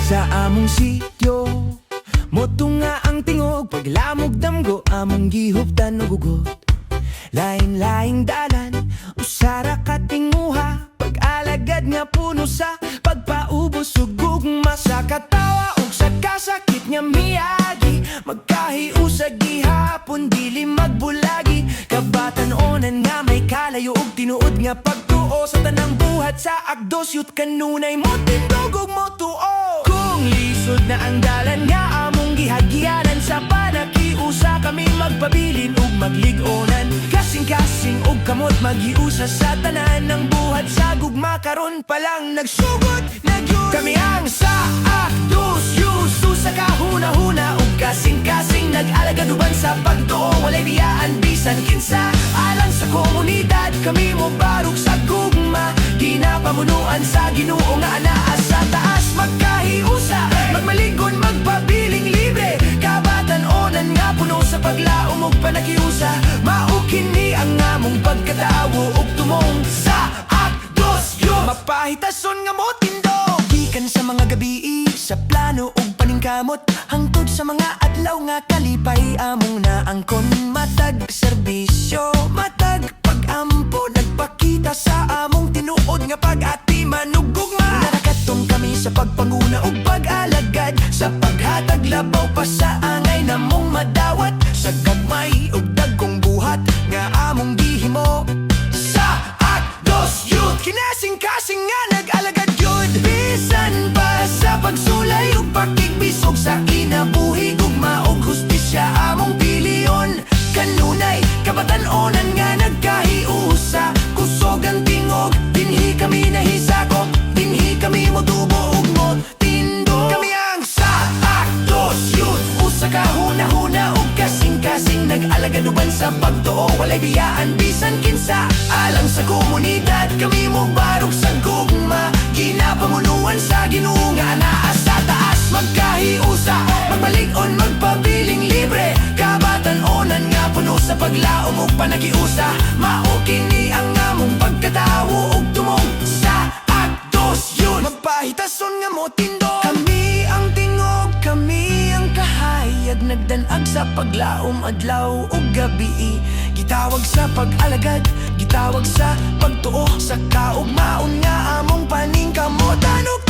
Sa among sityo moto nga ang tingog, paglamog damgo among gihuptan og ugot. Lain-laing dalan usara ka tinguha, pag-alagad nga puno sa pagpaubos ug gugma. Sa katawa ug sa kasakit nga miyagi, magkahiusag gihapon dili magbulagi. Kabatan-onan nga may kalayo ug tinuod nga pagtuo, sa tanang buhat sa agdos yut kanunay mo tindog ug mo tuo. Kung lisod na ang dalan nga among gihagianan, sa panakiusa kami magpabilin ug magligonan. Kasing-kasing ug kamot magiusa sa tanan ng buhat sa gugma. Karon pa lang nagsugod nagyud kami ang sa akdos yuso sa kahuna-huna ug kasing-kasing nag-alagaduban sa pagtuo. Walay biyaan bisan kinsa alang sa komunidad, kami mo barog sa gugma. Ginapamunuan sa Ginoo nga anaa sa taas, magkahiusa magmalingon magpabiling libre. Kabatan-onan nga puno sa paglaom ug panakiusa, mao kini ang among pagkatawo ug tumong sa akdos yun. Mapahitason nga mo tindog gikan sa mga gabi sa plano ug paningkamot, hangtod sa mga adlaw nga kalipay among naangkon. Matag serbisyo, matag pag-ampo, nagpakita sa among tinuod nga pag-atiman ug gugma. Narakaton kami sa pagpanguna ug pag-alagad, sa paghatag labaw pa sa angay namong madawat, sa gagmay ug dagkong buhat nga among gihimo. Sa akdos youth kinasing-kasing nga nag-alagad yun, bisan pa sa pagsulay ug pakigbisog sa kinabuhi. Gugma ug hustisya among piliyon, kanunay kabatan-onan nga nagkahiusa. Kusog ang tingog, dinhi kami nahisakop, dinhi kami motubo ug mo tindog. Kami ang sa akdos youth, usa ka huna-huna ug kasing-kasing nag-alagaduban sa pagtuo. Walay biyaan bisan kinsa alang sa komunidad, kami mo barog sa gugma. Ginapamunuan sa Ginoo nga anaa sa taas, magkahiusa magmalig-on magpabiling libre. Kabatan-onan nga puno sa paglaom ug panakiusa, mao kini ang among pagkatawo ug tumong sa akdos yun. Magpahitason nga mo tindog, kami ang tingog, kami ang kahayag, nagdanag sa paglaom adlaw ug gabi. Gitawag sa pag-alagad, gitawag sa pagtuo, sa kaugmaon nga among paningkamutan ug